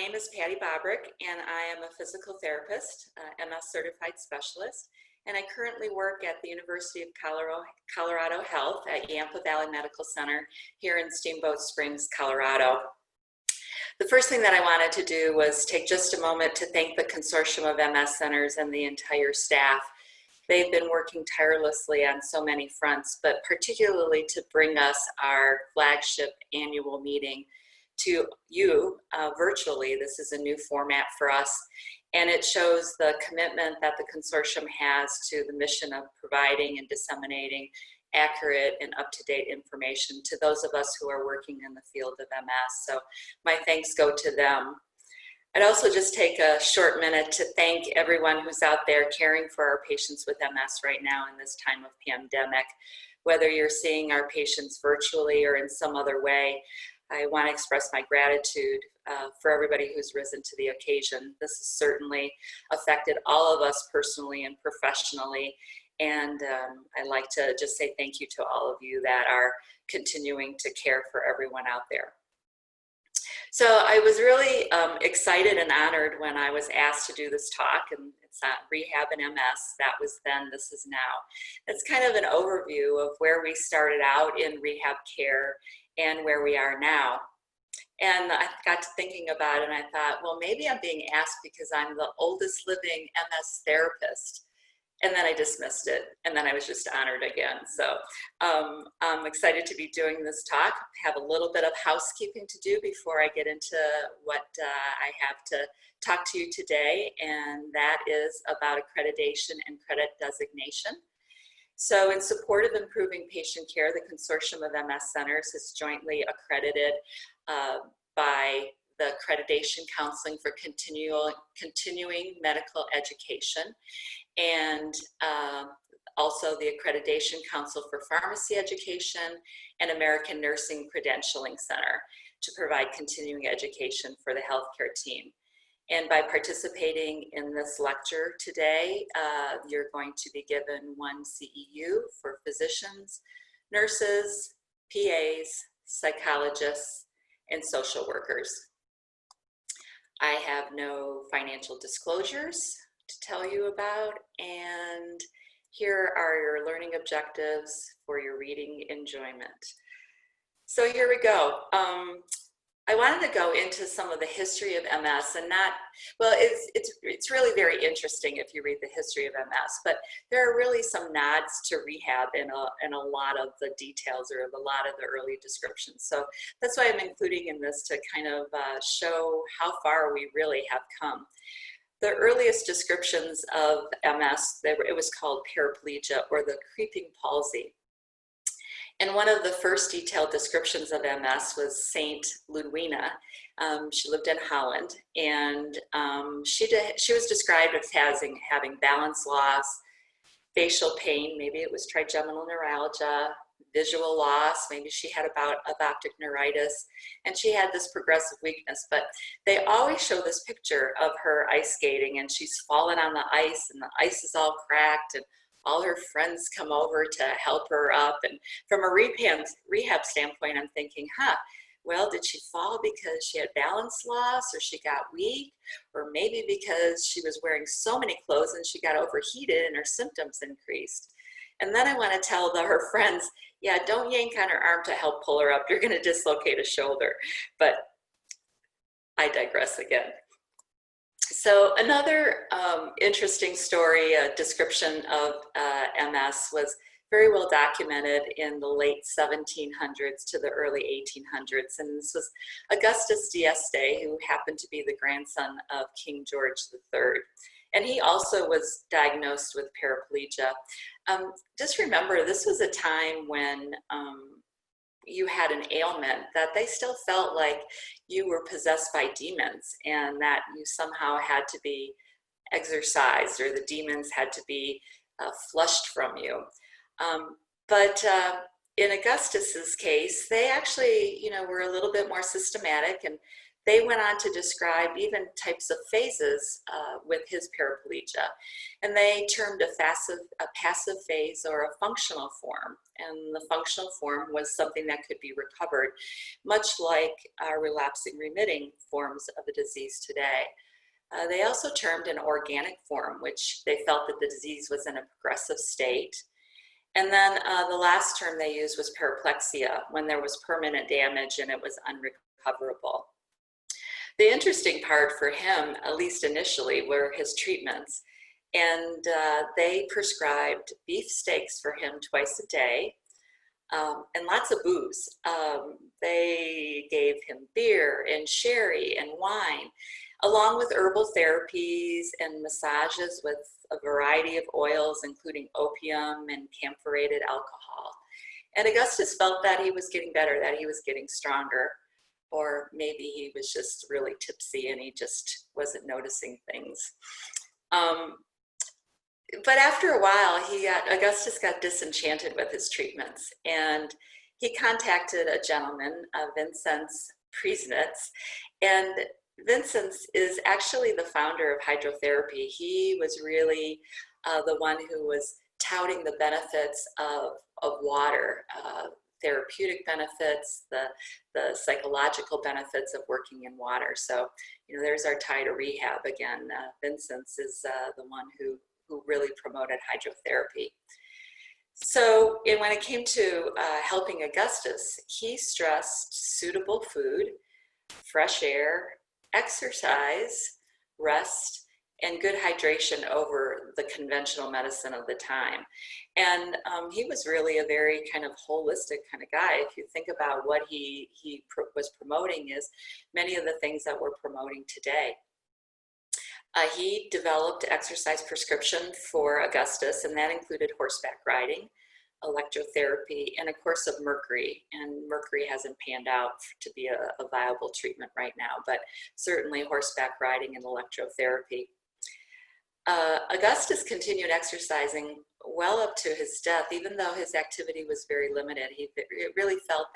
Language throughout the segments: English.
name is Patty Bobryk, and I am a physical therapist, MS certified specialist, and I currently work at the University of Colorado Health at Yampa Valley Medical Center here in Steamboat Springs, Colorado. The first thing that I wanted to do was take just a moment to thank the Consortium of MS Centers and the entire staff. They've been working tirelessly on so many fronts, but particularly to bring us our flagship annual meeting to you virtually. This is a new format for us, and it shows the commitment that the consortium has to the mission of providing and disseminating accurate and up-to-date information to those of us who are working in the field of MS. So my thanks go to them. I'd also just take a short minute to thank everyone who's out there caring for our patients with MS right now in this time of pandemic. Whether you're seeing our patients virtually or in some other way, I want to express my gratitude for everybody who's risen to the occasion. This has certainly affected all of us personally and professionally, and I'd like to just say thank you to all of you that are continuing to care for everyone out there. So I was really excited and honored when I was asked to do this talk, and it's not Rehab and MS. That was then, this is now. It's kind of an overview of where we started out in rehab care and where we are now. And I got to thinking about it, and I thought, well, maybe I'm being asked because I'm the oldest living MS therapist. And then I dismissed it, and then I was just honored again. So I'm excited to be doing this talk. I have a little bit of housekeeping to do before I get into what I have to talk to you today, and that is about accreditation and credit designation. So in support of improving patient care, the Consortium of MS Centers is jointly accredited by the Accreditation Counseling for Continuing Medical Education, and also the Accreditation Council for Pharmacy Education and American Nursing Credentialing Center to provide continuing education for the healthcare team. And by participating in this lecture today, you're going to be given one CEU for physicians, nurses, PAs, psychologists, and social workers. I have no financial disclosures to tell you about, and here are your learning objectives for your reading enjoyment. So here we go. I wanted to go into some of the history of MS, and not, well, it's really very interesting if you read the history of MS, but there are really some nods to rehab in a lot of the details, or a lot of the early descriptions. So that's why I'm including in this, to kind of show how far we really have come. The earliest descriptions of MS, it was called paraplegia, or the creeping palsy. And one of the first detailed descriptions of MS was Saint Ludwina. She lived in Holland, and she was described as having balance loss, facial pain, maybe it was trigeminal neuralgia, visual loss, maybe she had optic neuritis, and she had this progressive weakness. But they always show this picture of her ice skating, and she's fallen on the ice, and the ice is all cracked, and all her friends come over to help her up. And from a rehab standpoint, I'm thinking, well, did she fall because she had balance loss, or she got weak, or maybe because she was wearing so many clothes and she got overheated and her symptoms increased? And then I want to tell her friends, yeah, don't yank on her arm to help pull her up. You're going to dislocate a shoulder. But I digress again. So another interesting story, a description of MS, was very well documented in the late 1700s to the early 1800s. And this was Augustus d'Este, who happened to be the grandson of King George III. And he also was diagnosed with paraplegia. Just remember, this was a time when you had an ailment that they still felt like you were possessed by demons, and that you somehow had to be exorcised, or the demons had to be flushed from you. But in Augustus's case, they actually, were a little bit more systematic, and they went on to describe even types of phases with his paraplegia. And they termed a passive phase or a functional form. And the functional form was something that could be recovered, much like our relapsing remitting forms of the disease today. They also termed an organic form, which they felt that the disease was in a progressive state. And then the last term they used was paraplexia, when there was permanent damage and it was unrecoverable. The interesting part for him, at least initially, were his treatments. And they prescribed beef steaks for him twice a day and lots of booze. They gave him beer and sherry and wine, along with herbal therapies and massages with a variety of oils, including opium and camphorated alcohol. And Augustus felt that he was getting better, that he was getting stronger, or maybe he was just really tipsy and he just wasn't noticing things. But after a while, Augustus got disenchanted with his treatments, and he contacted a gentleman, Vincenz Priesnitz, and Vincenz is actually the founder of hydrotherapy. He was really the one who was touting the benefits of water, therapeutic benefits, the psychological benefits of working in water. So, you know, there's our tie to rehab again. Vincenz is the one who really promoted hydrotherapy. So when it came to helping Augustus, he stressed suitable food, fresh air, exercise, rest, and good hydration over the conventional medicine of the time. And he was really a very kind of holistic kind of guy. If you think about what he was promoting, is many of the things that we're promoting today. He developed exercise prescription for Augustus, and that included horseback riding, electrotherapy, and a course of mercury. And mercury hasn't panned out to be a viable treatment right now, but certainly horseback riding and electrotherapy. Augustus continued exercising well up to his death, even though his activity was very limited. He really felt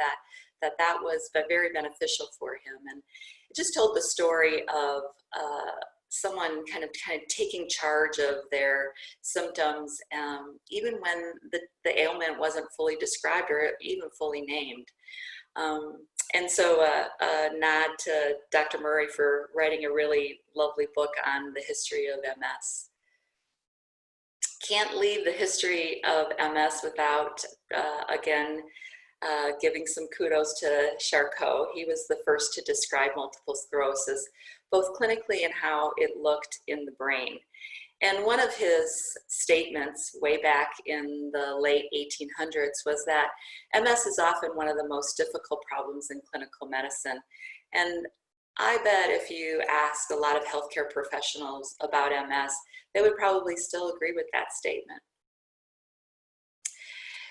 that was very beneficial for him. And it just told the story of someone kind of taking charge of their symptoms, even when the ailment wasn't fully described or even fully named. And so a nod to Dr. Murray for writing a really lovely book on the history of MS. Can't leave the history of MS without, again, giving some kudos to Charcot. He was the first to describe multiple sclerosis, both clinically and how it looked in the brain. And one of his statements way back in the late 1800s was that MS is often one of the most difficult problems in clinical medicine. And I bet if you ask a lot of healthcare professionals about MS, they would probably still agree with that statement.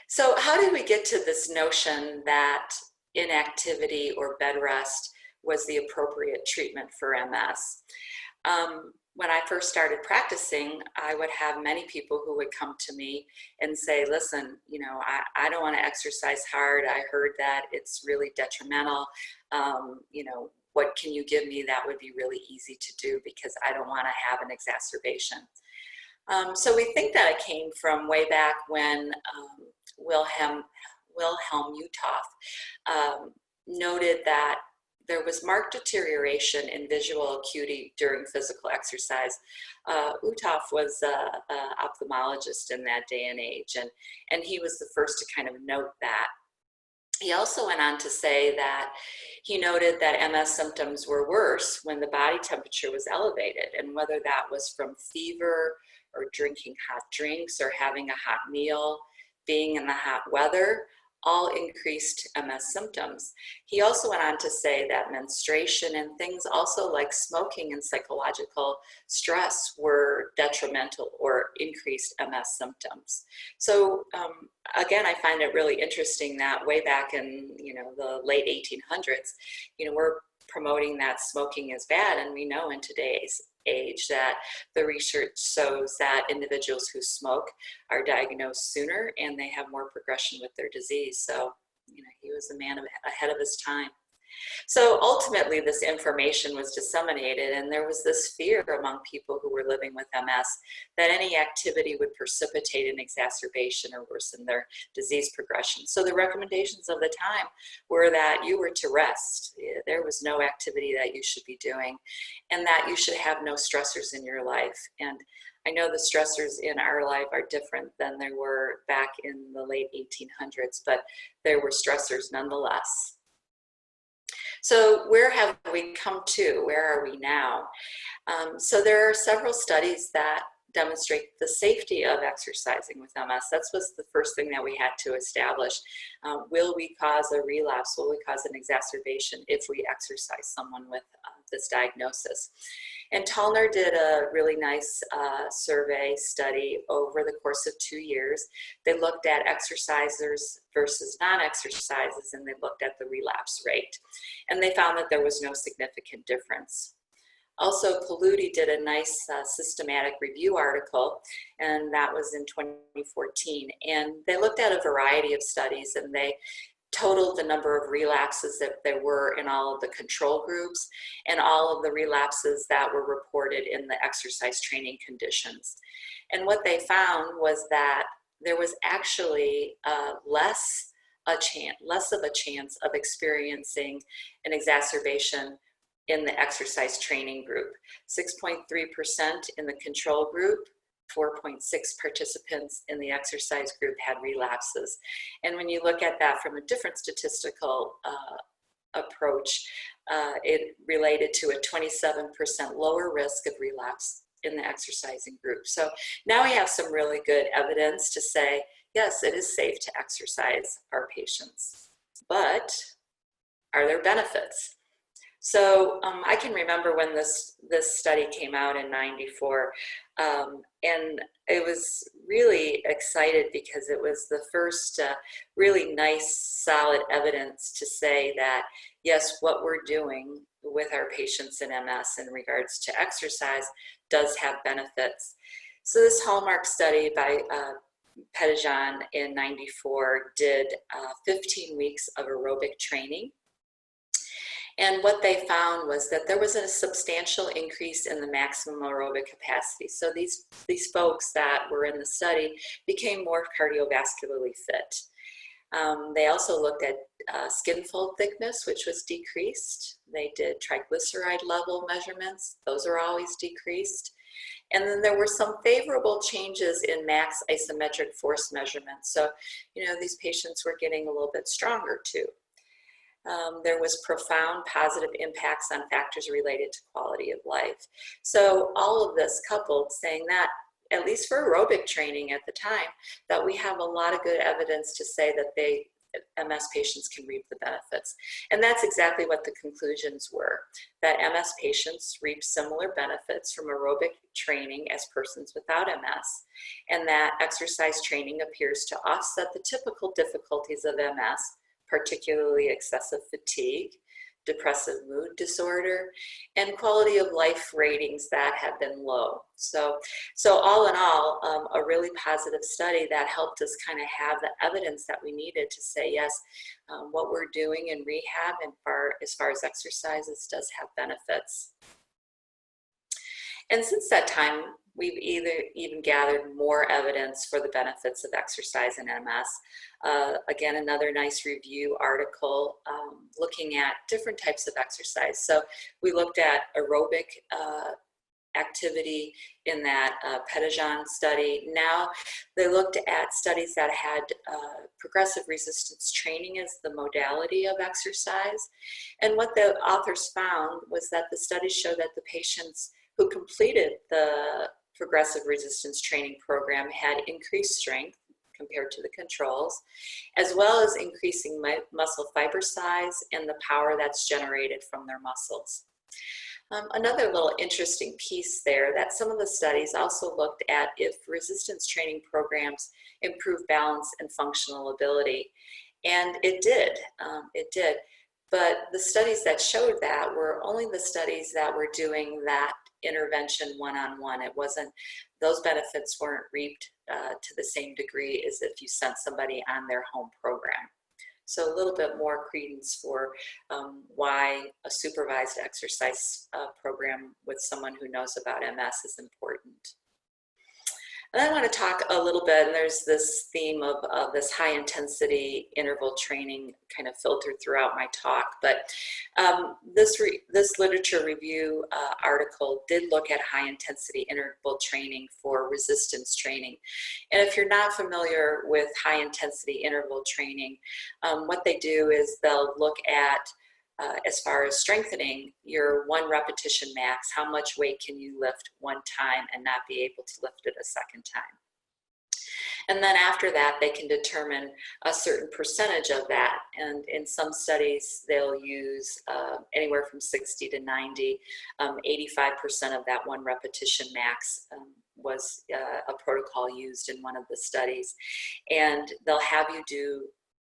So how did we get to this notion that inactivity or bed rest was the appropriate treatment for MS? When I first started practicing, I would have many people who would come to me and say, listen, you know, I don't want to exercise hard. I heard that it's really detrimental. You know, what can you give me that would be really easy to do, because I don't want to have an exacerbation. So we think that it came from way back when Wilhelm Uthoff noted that there was marked deterioration in visual acuity during physical exercise. Uthoff was an ophthalmologist in that day and age, and he was the first to kind of note that. He also went on to say that he noted that MS symptoms were worse when the body temperature was elevated, and whether that was from fever or drinking hot drinks or having a hot meal, being in the hot weather, all increased MS symptoms. He also went on to say that menstruation and things also like smoking and psychological stress were detrimental or increased MS symptoms. So again, I find it really interesting that way back in, you know, the late 1800s, you know, we're promoting that smoking is bad, and we know in today's age that the research shows that individuals who smoke are diagnosed sooner and they have more progression with their disease. So, you know, he was a man ahead of his time. So ultimately, this information was disseminated, and there was this fear among people who were living with MS that any activity would precipitate an exacerbation or worsen their disease progression. So the recommendations of the time were that you were to rest. There was no activity that you should be doing, and that you should have no stressors in your life. And I know the stressors in our life are different than they were back in the late 1800s, but there were stressors nonetheless. So where have we come to? Where are we now? So there are several studies that demonstrate the safety of exercising with MS. That was the first thing that we had to establish. Will we cause a relapse? Will we cause an exacerbation if we exercise someone with this diagnosis? And Tallner did a really nice survey study over the course of 2 years. They looked at exercisers versus non-exercisers, and they looked at the relapse rate. And they found that there was no significant difference. Also, Paludi did a nice systematic review article, and that was in 2014. And they looked at a variety of studies, and they totaled the number of relapses that there were in all of the control groups and all of the relapses that were reported in the exercise training conditions. And what they found was that there was actually less of a chance of experiencing an exacerbation in the exercise training group. 6.3% in the control group, 4.6 participants in the exercise group had relapses. And when you look at that from a different statistical approach, it related to a 27% lower risk of relapse in the exercising group. So now we have some really good evidence to say, yes, it is safe to exercise our patients, but are there benefits? So I can remember when this study came out in '94, and it was really excited because it was the first really nice, solid evidence to say that, yes, what we're doing with our patients in MS in regards to exercise does have benefits. So this hallmark study by Patricia in '94 did 15 weeks of aerobic training. And what they found was that there was a substantial increase in the maximum aerobic capacity. So these folks that were in the study became more cardiovascularly fit. They also looked at skin fold thickness, which was decreased. They did triglyceride level measurements. Those are always decreased. And then there were some favorable changes in max isometric force measurements. So, you know, these patients were getting a little bit stronger too. There was profound positive impacts on factors related to quality of life. So all of this coupled, saying that, at least for aerobic training at the time, that we have a lot of good evidence to say that MS patients can reap the benefits. And that's exactly what the conclusions were, that MS patients reap similar benefits from aerobic training as persons without MS, and that exercise training appears to offset the typical difficulties of MS, particularly excessive fatigue, depressive mood disorder, and quality of life ratings that have been low. So all in all, a really positive study that helped us kind of have the evidence that we needed to say, yes, what we're doing in rehab and as far as exercises does have benefits. And since that time, we've even gathered more evidence for the benefits of exercise in MS. Again, another nice review article looking at different types of exercise. So we looked at aerobic activity in that Patricia study. Now they looked at studies that had progressive resistance training as the modality of exercise. And what the authors found was that the studies showed that the patients who completed the progressive resistance training program had increased strength compared to the controls, as well as increasing muscle fiber size and the power that's generated from their muscles. Another little interesting piece there, that some of the studies also looked at if resistance training programs improve balance and functional ability. And it did. But the studies that showed that were only the studies that were doing that intervention one-on-one. It wasn't, those benefits weren't reaped to the same degree as if you sent somebody on their home program. So a little bit more credence for why a supervised exercise program with someone who knows about MS is important. And I want to talk a little bit, and there's this theme of this high intensity interval training kind of filtered throughout my talk, but this literature review article did look at high intensity interval training for resistance training. And if you're not familiar with high intensity interval training, what they do is they'll look at as far as strengthening your 1 repetition max, how much weight can you lift one time and not be able to lift it a second time. And then after that, they can determine a certain percentage of that. And in some studies, they'll use anywhere from 60 to 90, 85% of that 1 repetition max was a protocol used in one of the studies. And they'll have you do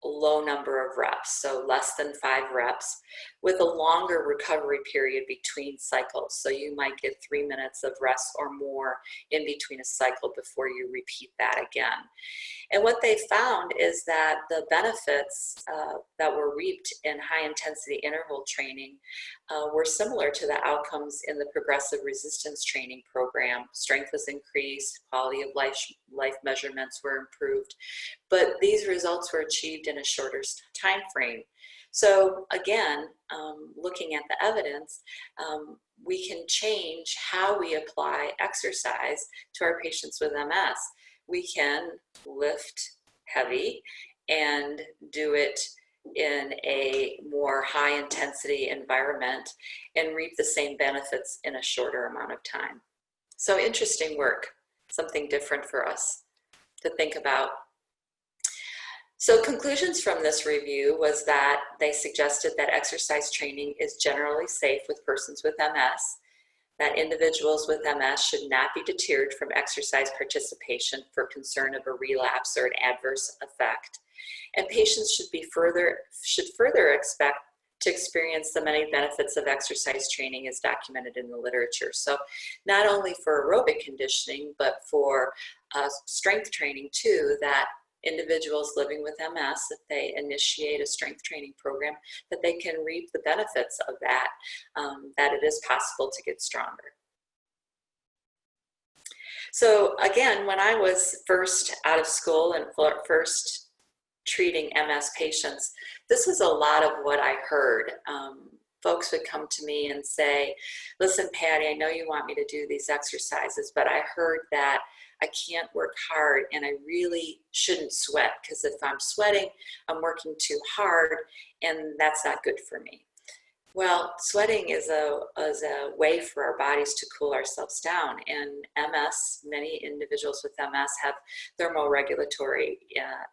a low number of reps, so less than 5 reps, with a longer recovery period between cycles. So you might get 3 minutes of rest or more in between a cycle before you repeat that again. And what they found is that the benefits that were reaped in high intensity interval training were similar to the outcomes in the progressive resistance training program. Strength was increased, quality of life measurements were improved, but these results were achieved in a shorter time frame. So again, looking at the evidence, we can change how we apply exercise to our patients with MS. We can lift heavy and do it in a more high intensity environment and reap the same benefits in a shorter amount of time. So interesting work, something different for us to think about. So conclusions from this review was that they suggested that exercise training is generally safe with persons with MS, that individuals with MS should not be deterred from exercise participation for concern of a relapse or an adverse effect, and patients should further expect to experience the many benefits of exercise training as documented in the literature. So not only for aerobic conditioning, but for strength training too, that individuals living with MS, if they initiate a strength training program, that they can reap the benefits of that, that it is possible to get stronger. So again, when I was first out of school and first treating MS patients, this was a lot of what I heard. Folks would come to me and say, listen, Patty, I know you want me to do these exercises, but I heard that I can't work hard and I really shouldn't sweat, because if I'm sweating, I'm working too hard and that's not good for me. Well, sweating is a way for our bodies to cool ourselves down. And MS, many individuals with MS have thermoregulatory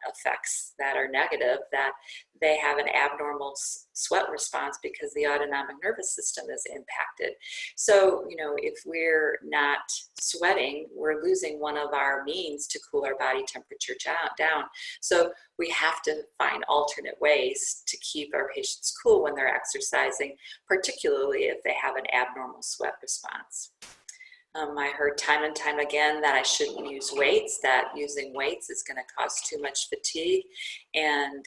effects that are negative, that they have an abnormal sweat response because the autonomic nervous system is impacted. So, you know, if we're not sweating, we're losing one of our means to cool our body temperature down. So we have to find alternate ways to keep our patients cool when they're exercising, particularly if they have an abnormal sweat response. I heard time and time again that I shouldn't use weights, that using weights is going to cause too much fatigue and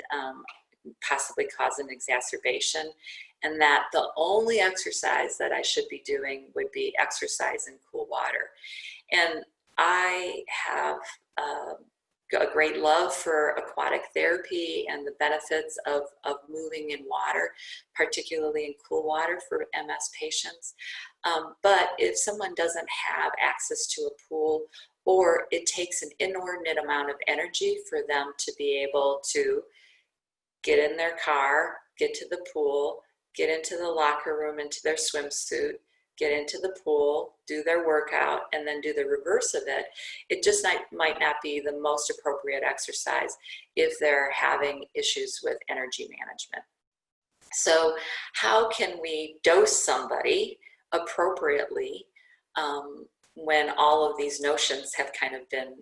possibly cause an exacerbation, and that the only exercise that I should be doing would be exercise in cool water. And I have a great love for aquatic therapy and the benefits of moving in water, particularly in cool water for MS patients. But if someone doesn't have access to a pool, or it takes an inordinate amount of energy for them to be able to get in their car, get to the pool, get into the locker room, into their swimsuit, get into the pool, do their workout, and then do the reverse of it, it just might not be the most appropriate exercise if they're having issues with energy management. So how can we dose somebody appropriately when all of these notions have kind of been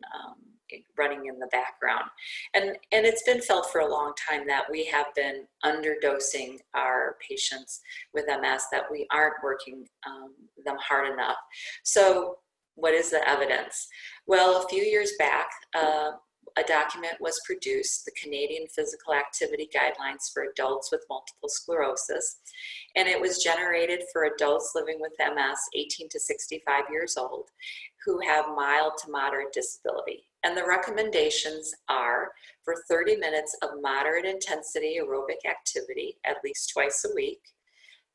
running in the background? And it's been felt for a long time that we have been underdosing our patients with MS, that we aren't working them hard enough. So what is the evidence? Well, a few years back, a document was produced, the Canadian Physical Activity Guidelines for Adults with Multiple Sclerosis, and it was generated for adults living with MS 18 to 65 years old who have mild to moderate disability. And the recommendations are for 30 minutes of moderate intensity aerobic activity at least twice a week,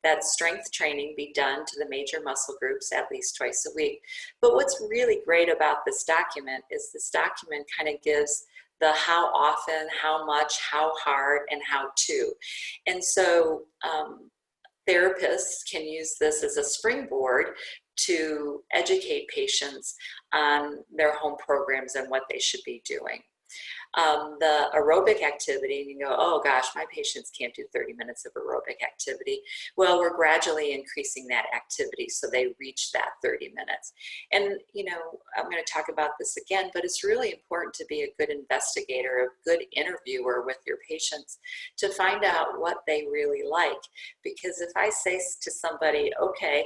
that strength training be done to the major muscle groups at least twice a week. But what's really great about this document is this document kind of gives the how often, how much, how hard, and how to. And so therapists can use this as a springboard to educate patients on their home programs and what they should be doing. The aerobic activity, and you go, oh gosh, my patients can't do 30 minutes of aerobic activity. Well, we're gradually increasing that activity so they reach that 30 minutes. And, you know, I'm going to talk about this again, but it's really important to be a good investigator, a good interviewer with your patients to find out what they really like. Because if I say to somebody, okay,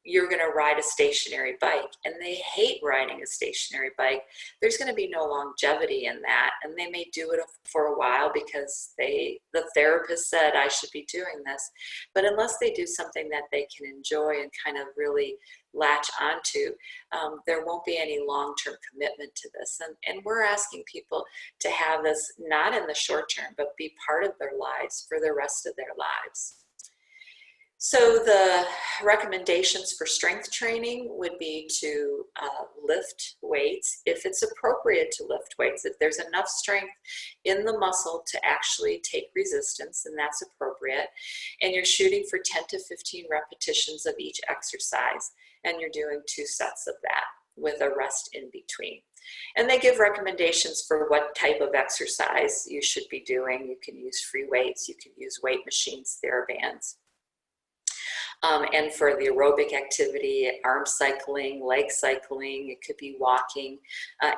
you're going to ride a stationary bike, and they hate riding a stationary bike, there's going to be no longevity in that, and they may do it for a while because the therapist said I should be doing this. But unless they do something that they can enjoy and kind of really latch onto, there won't be any long-term commitment to this. And we're asking people to have this not in the short term, but be part of their lives for the rest of their lives. So the recommendations for strength training would be to lift weights if it's appropriate to lift weights. If there's enough strength in the muscle to actually take resistance, then that's appropriate. And you're shooting for 10 to 15 repetitions of each exercise, and you're doing 2 sets of that with a rest in between. And they give recommendations for what type of exercise you should be doing. You can use free weights, you can use weight machines, TheraBands. And for the aerobic activity, arm cycling, leg cycling, it could be walking,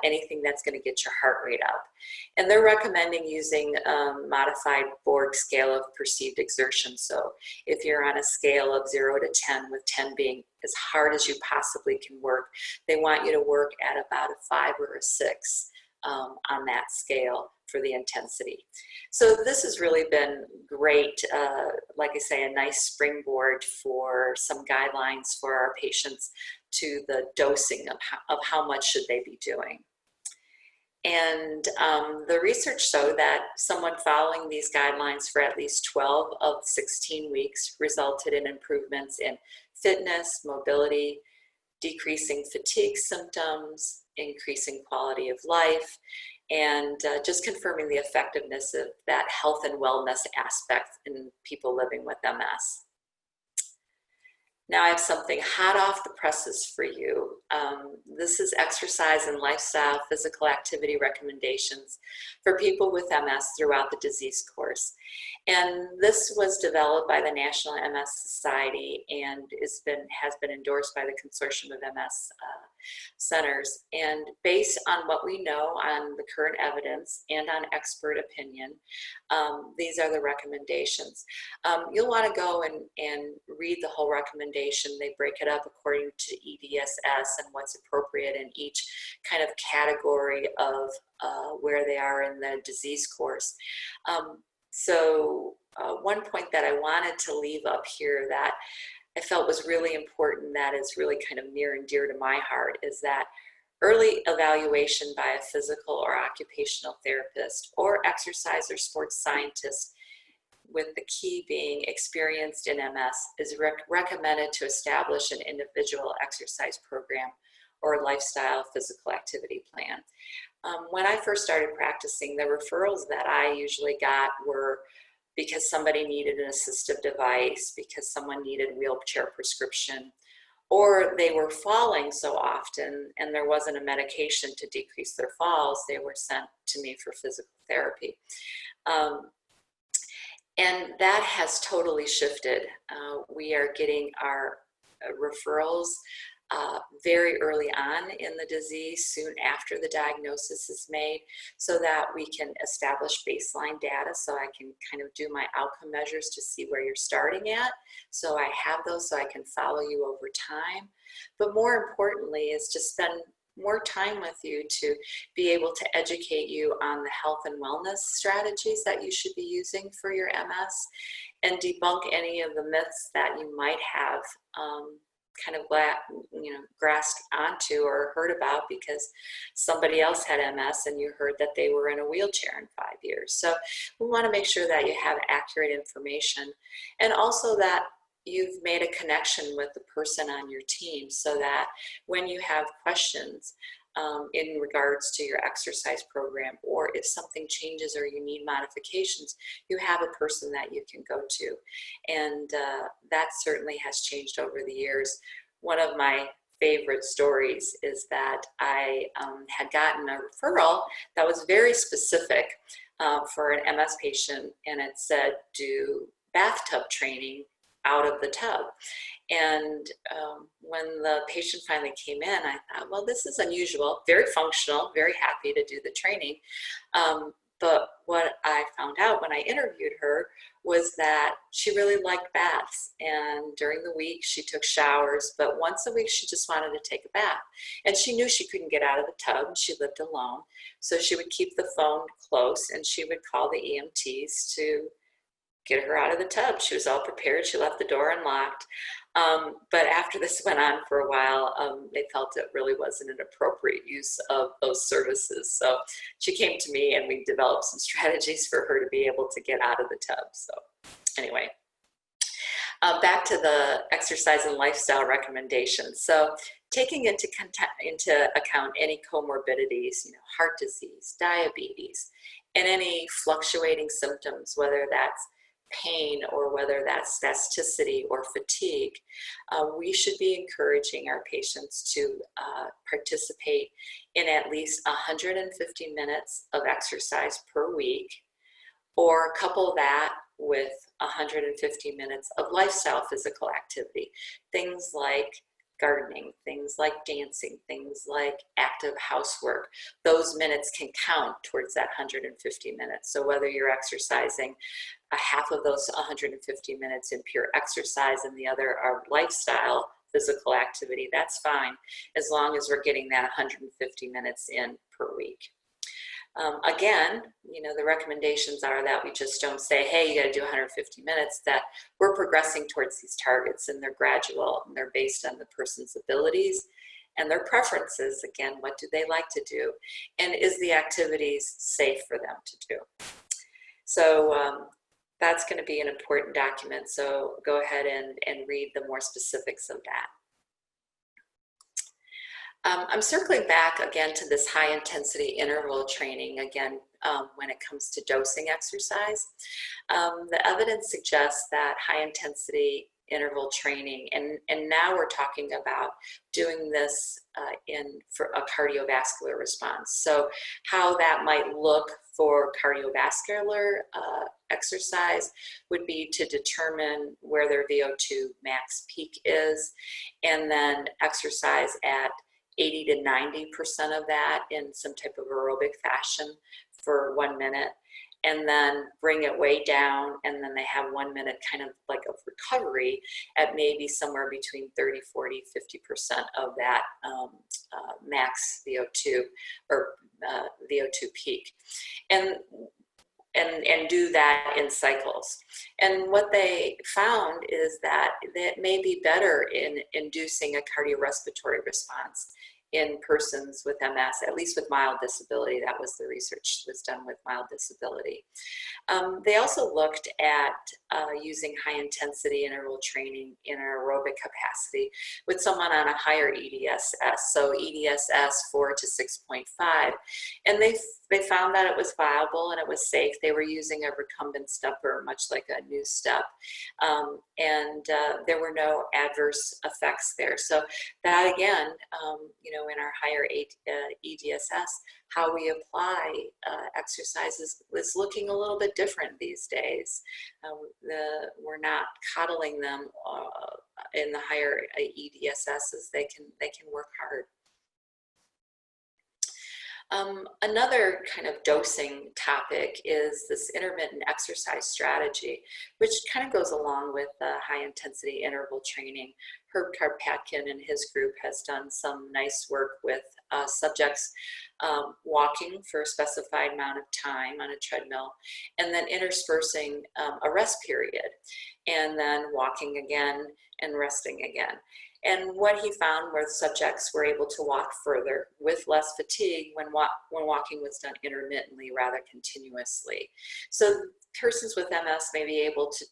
anything that's going to get your heart rate up. And they're recommending using modified Borg scale of perceived exertion. So if you're on a scale of 0 to 10, with 10 being as hard as you possibly can work, they want you to work at about a 5 or a 6 on that scale for the intensity. So this has really been great, like I say, a nice springboard for some guidelines for our patients to the dosing of how much should they be doing. And the research showed that someone following these guidelines for at least 12 of 16 weeks resulted in improvements in fitness, mobility, decreasing fatigue symptoms, increasing quality of life, and just confirming the effectiveness of that health and wellness aspect in people living with MS. Now I have something hot off the presses for you. This is exercise and lifestyle physical activity recommendations for people with MS throughout the disease course. And this was developed by the National MS Society and has been endorsed by the Consortium of MS Centers. And based on what we know on the current evidence and on expert opinion, these are the recommendations. You'll want to go and read the whole recommendation. They break it up according to EDSS and what's appropriate in each kind of category of where they are in the disease course. So one point that I wanted to leave up here that I felt was really important, that is really kind of near and dear to my heart, is that early evaluation by a physical or occupational therapist or exercise or sports scientist, with the key being experienced in MS, is recommended to establish an individual exercise program or lifestyle physical activity plan. When I first started practicing, the referrals that I usually got were because somebody needed an assistive device, because someone needed wheelchair prescription, or they were falling so often and there wasn't a medication to decrease their falls, they were sent to me for physical therapy. And that has totally shifted. We are getting our referrals very early on in the disease, soon after the diagnosis is made, so that we can establish baseline data, so I can kind of do my outcome measures to see where you're starting at. So I have those so I can follow you over time. But more importantly is to spend more time with you to be able to educate you on the health and wellness strategies that you should be using for your MS and debunk any of the myths that you might have kind of grasped onto or heard about because somebody else had MS and you heard that they were in a wheelchair in 5 years. So we want to make sure that you have accurate information and also that you've made a connection with the person on your team so that when you have questions in regards to your exercise program, or if something changes or you need modifications, you have a person that you can go to. And that certainly has changed over the years. One of my favorite stories is that I had gotten a referral that was very specific for an MS patient, and it said do bathtub training out of the tub. And when the patient finally came in, I thought, well, this is unusual, very functional, very happy to do the training. But what I found out when I interviewed her was that she really liked baths. And during the week, she took showers, but once a week, she just wanted to take a bath. And she knew she couldn't get out of the tub, and she lived alone. So she would keep the phone close, and she would call the EMTs to get her out of the tub. She was all prepared. She left the door unlocked. But after this went on for a while, they felt it really wasn't an appropriate use of those services. So she came to me and we developed some strategies for her to be able to get out of the tub. So anyway, back to the exercise and lifestyle recommendations. So taking into account any comorbidities, heart disease, diabetes, and any fluctuating symptoms, whether that's pain or whether that's spasticity or fatigue, we should be encouraging our patients to participate in at least 150 minutes of exercise per week, or couple that with 150 minutes of lifestyle physical activity, things like gardening, things like dancing, things like active housework. Those minutes can count towards that 150 minutes. So whether you're exercising a half of those 150 minutes in pure exercise and the other are lifestyle physical activity, that's fine, as long as we're getting that 150 minutes in per week. Again, the recommendations are that we just don't say, hey, you got to do 150 minutes, that we're progressing towards these targets, and they're gradual, and they're based on the person's abilities and their preferences. Again, what do they like to do? And is the activities safe for them to do? So that's going to be an important document. So go ahead and read the more specifics of that. I'm circling back again to this high intensity interval training again when it comes to dosing exercise. The evidence suggests that high intensity interval training, and now we're talking about doing this for a cardiovascular response. So how that might look for cardiovascular exercise would be to determine where their VO2 max peak is, and then exercise at 80 to 90% of that in some type of aerobic fashion for 1 minute, and then bring it way down, and then they have 1 minute kind of like of recovery at maybe somewhere between 30, 40, 50% of that max VO2 or VO2 peak. And do that in cycles. And what they found is that it may be better in inducing a cardiorespiratory response in persons with MS, at least with mild disability. That was the research was done with mild disability. They also looked at using high intensity interval training in an aerobic capacity with someone on a higher EDSS, so EDSS 4 to 6.5, and they found that it was viable and it was safe. They were using a recumbent stepper, much like a new step, and there were no adverse effects there. So that again, in our higher EDSS, how we apply exercises is looking a little bit different these days. We're not coddling them in the higher EDSSs. They can work hard. Another kind of dosing topic is this intermittent exercise strategy, which kind of goes along with the high intensity interval training Herb Karpatkin and his group has done some nice work with subjects walking for a specified amount of time on a treadmill, and then interspersing a rest period, and then walking again and resting again. And what he found were subjects were able to walk further with less fatigue when walking was done intermittently rather continuously. So persons with MS may be able to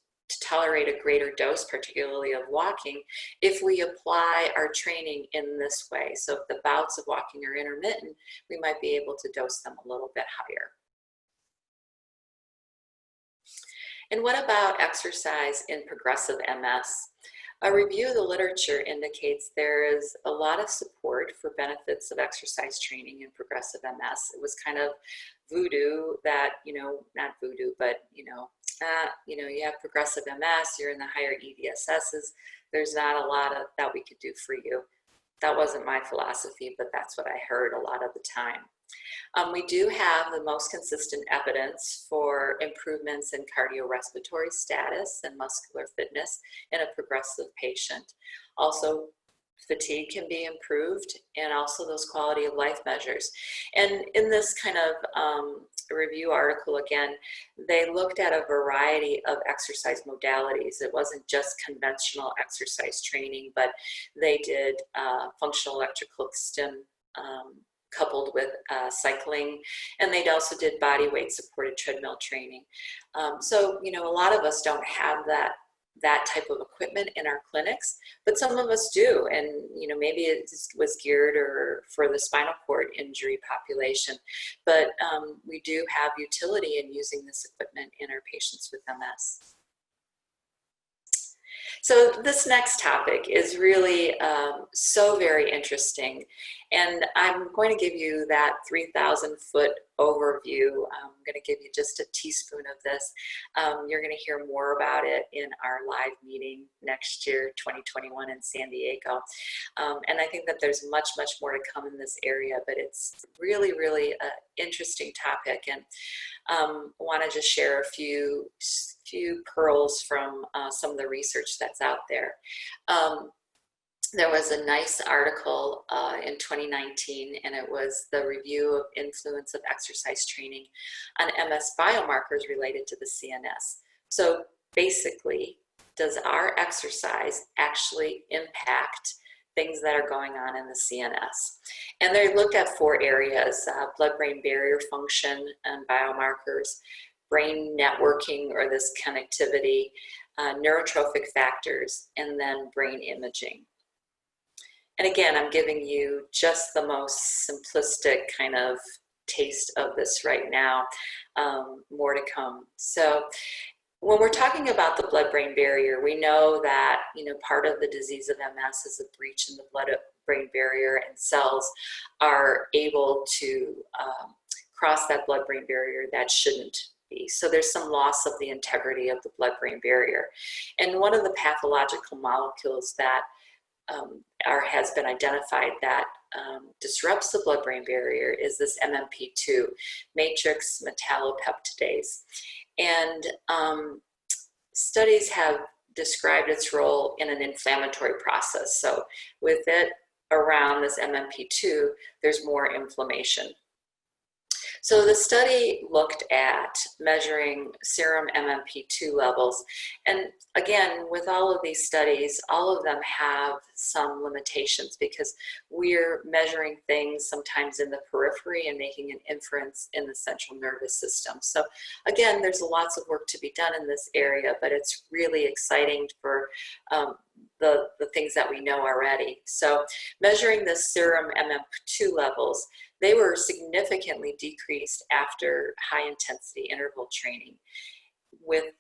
tolerate a greater dose, particularly of walking, if we apply our training in this way. So if the bouts of walking are intermittent, we might be able to dose them a little bit higher. And what about exercise in progressive MS? A review of the literature indicates there is a lot of support for benefits of exercise training in progressive MS. It was kind of voodoo that, not voodoo, but, you have progressive MS, you're in the higher EDSSs, there's not a lot of that we could do for you. That wasn't my philosophy, but that's what I heard a lot of the time. We do have the most consistent evidence for improvements in cardiorespiratory status and muscular fitness in a progressive patient. Also, fatigue can be improved, and also those quality of life measures. And in this kind of review article, again, they looked at a variety of exercise modalities. It wasn't just conventional exercise training, but they did functional electrical stim coupled with cycling, and they also did body weight supported treadmill training. So, a lot of us don't have that type of equipment in our clinics, but some of us do, and maybe it was geared for the spinal cord injury population, but we do have utility in using this equipment in our patients with MS. So this next topic is really so very interesting, and I'm going to give you that 3,000-foot overview. I'm going to give you just a teaspoon of this. You're going to hear more about it in our live meeting next year, 2021 in San Diego. And I think that there's much, much more to come in this area, but it's really, really an interesting topic, and want to just share a few pearls from some of the research that's out there. There was a nice article in 2019, and it was the review of influence of exercise training on MS biomarkers related to the CNS. So basically, does our exercise actually impact things that are going on in the CNS? And they looked at 4 areas: blood-brain barrier function and biomarkers, brain networking or this connectivity, neurotrophic factors, and then brain imaging. And again, I'm giving you just the most simplistic kind of taste of this right now, more to come. So when we're talking about the blood-brain barrier, we know that, part of the disease of MS is a breach in the blood-brain barrier, and cells are able to cross that blood-brain barrier that shouldn't be. So there's some loss of the integrity of the blood-brain barrier. And one of the pathological molecules that has been identified that disrupts the blood-brain barrier is this MMP2, matrix metallopeptidase. And studies have described its role in an inflammatory process. So with it around this MMP2, there's more inflammation. So the study looked at measuring serum MMP2 levels. And again, with all of these studies, all of them have some limitations because we're measuring things sometimes in the periphery and making an inference in the central nervous system. So again, there's lots of work to be done in this area, but it's really exciting for the things that we know already. So measuring the serum MMP2 levels, they were significantly decreased after high intensity interval training, with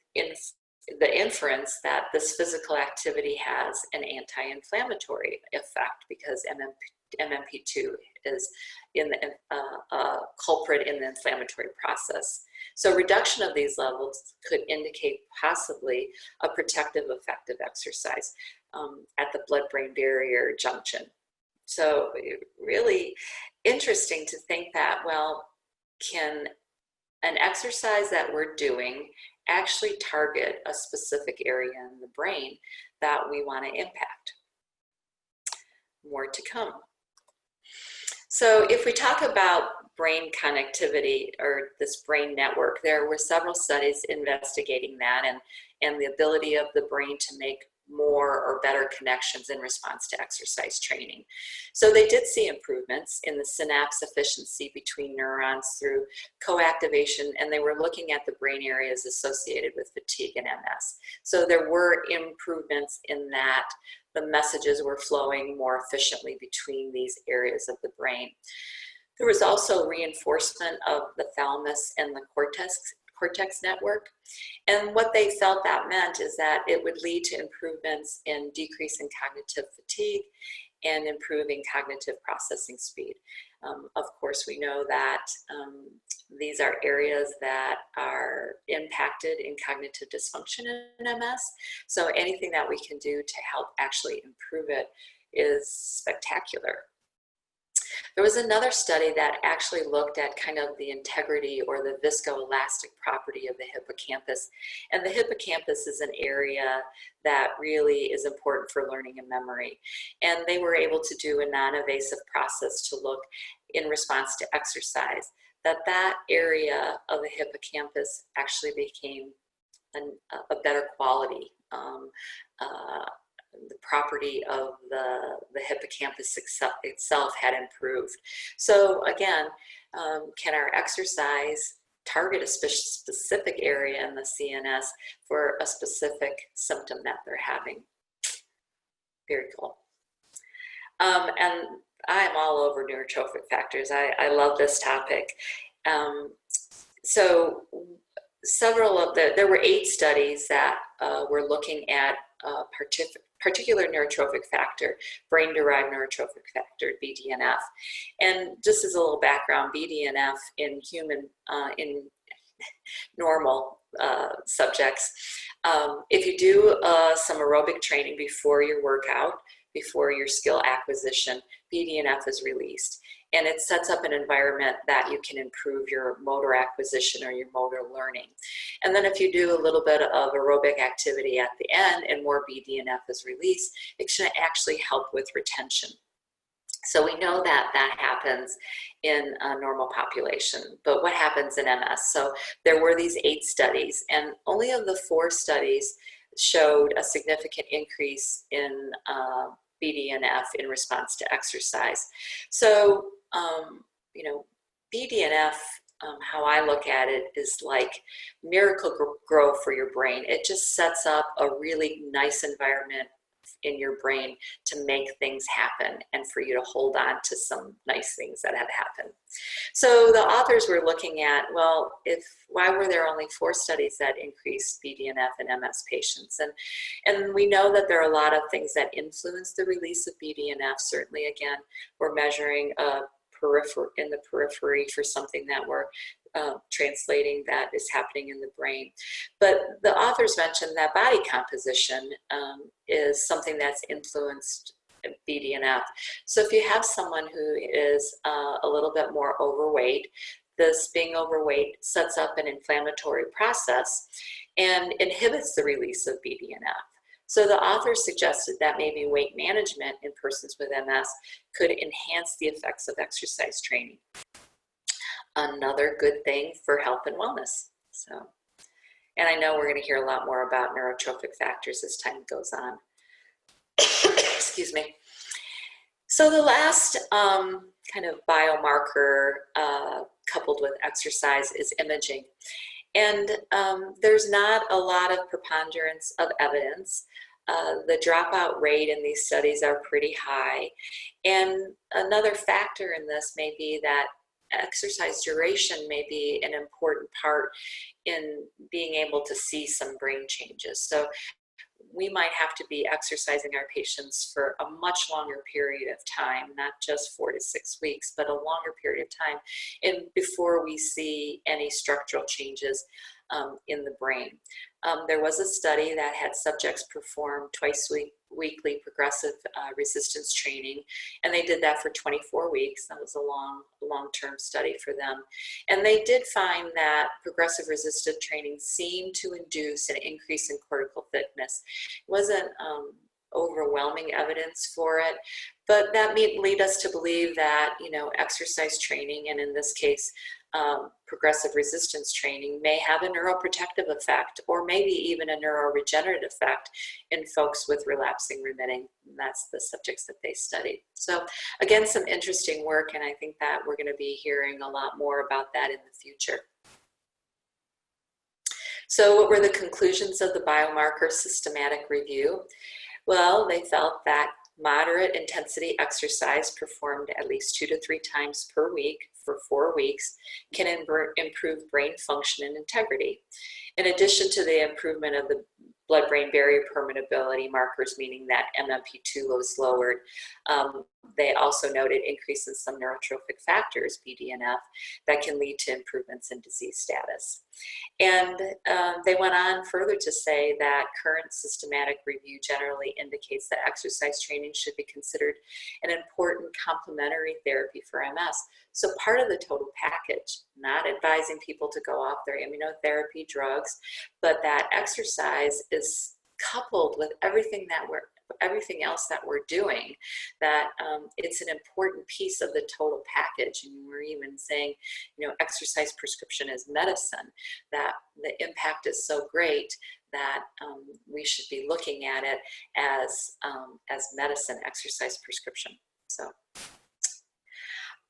the inference that this physical activity has an anti-inflammatory effect because MMP2 is in the culprit in the inflammatory process. So reduction of these levels could indicate possibly a protective effect of exercise at the blood-brain barrier junction. So really interesting to think that, well, can an exercise that we're doing actually target a specific area in the brain that we want to impact? more to come. So if we talk about brain connectivity or this brain network, there were several studies investigating that and the ability of the brain to make more or better connections in response to exercise training. So they did see improvements in the synapse efficiency between neurons through co-activation, and they were looking at the brain areas associated with fatigue and MS. So there were improvements in that. The messages were flowing more efficiently between these areas of the brain. There was also reinforcement of the thalamus and the cortex network. And what they felt that meant is that it would lead to improvements in decreasing cognitive fatigue and improving cognitive processing speed. Of course, we know that these are areas that are impacted in cognitive dysfunction in MS. So anything that we can do to help actually improve it is spectacular. There was another study that actually looked at kind of the integrity or the viscoelastic property of the hippocampus. And the hippocampus is an area that really is important for learning and memory. And they were able to do a non-invasive process to look in response to exercise, that area of the hippocampus actually became a better quality. The property of the hippocampus itself had improved. So again, can our exercise target a specific area in the CNS for a specific symptom that they're having? Very cool. And I'm all over neurotrophic factors. I love this topic. So there were 8 studies that were looking at particular neurotrophic factor, brain-derived neurotrophic factor, BDNF. And just as a little background, BDNF in in normal subjects, if you do some aerobic training before your workout, before your skill acquisition, BDNF is released. And it sets up an environment that you can improve your motor acquisition or your motor learning. And then if you do a little bit of aerobic activity at the end and more BDNF is released, it should actually help with retention. So we know that that happens in a normal population, but what happens in MS? So there were these 8 studies, and only of the 4 studies showed a significant increase in BDNF in response to exercise. So, you know, BDNF, how I look at it, is like miracle grow for your brain. It just sets up a really nice environment in your brain to make things happen and for you to hold on to some nice things that have happened. So the authors were looking at, well, why were there only 4 studies that increased BDNF in MS patients? And we know that there are a lot of things that influence the release of BDNF. Certainly, again, we're measuring in the periphery for something that we're translating that is happening in the brain. But the authors mentioned that body composition is something that's influenced BDNF. So if you have someone who is a little bit more overweight, this being overweight sets up an inflammatory process and inhibits the release of BDNF. So the authors suggested that maybe weight management in persons with MS could enhance the effects of exercise training. Another good thing for health and wellness. So, and I know we're going to hear a lot more about neurotrophic factors as time goes on. Excuse me. So the last kind of biomarker coupled with exercise is imaging. And there's not a lot of preponderance of evidence. The dropout rate in these studies are pretty high. And another factor in this may be that exercise duration may be an important part in being able to see some brain changes. So we might have to be exercising our patients for a much longer period of time, not just 4 to 6 weeks, but a longer period of time, and before we see any structural changes in the brain. There was a study that had subjects perform twice weekly progressive resistance training, and they did that for 24 weeks. That was a long-term study for them. And they did find that progressive resistance training seemed to induce an increase in cortical thickness. It wasn't overwhelming evidence for it, But that may lead us to believe that, you know, exercise training, and in this case, progressive resistance training, may have a neuroprotective effect, or maybe even a neuroregenerative effect in folks with relapsing remitting. And that's the subjects that they studied. So again, some interesting work, and I think that we're going to be hearing a lot more about that in the future. So what were the conclusions of the biomarker systematic review? Well, they felt that moderate intensity exercise performed at least 2 to 3 times per week for 4 weeks can improve brain function and integrity. In addition to the improvement of the blood-brain barrier permeability markers, meaning that MMP2 was lowered, they also noted increase in some neurotrophic factors, BDNF, that can lead to improvements in disease status. And they went on further to say that current systematic review generally indicates that exercise training should be considered an important complementary therapy for MS. So part of the total package, not advising people to go off their immunotherapy drugs, but that exercise is coupled with everything else that we're doing, that it's an important piece of the total package. And we're even saying, you know, exercise prescription is medicine, that the impact is so great that we should be looking at it as medicine, exercise prescription. So,